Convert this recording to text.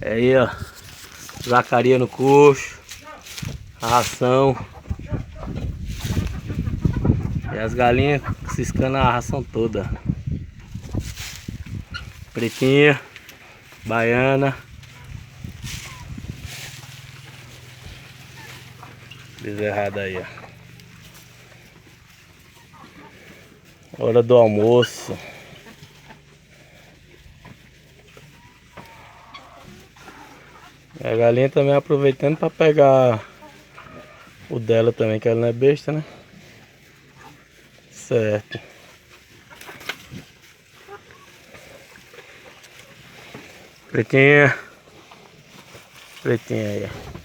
Aí, ó. Zacaria no coxo. A ração. E as galinhas ciscando a ração toda. Pretinha. Baiana. Bezerrada aí, ó. Hora do almoço. E a galinha também aproveitando para pegar o dela também, que ela não é besta, né? Certo. Pretinha. Pretinha aí, ó.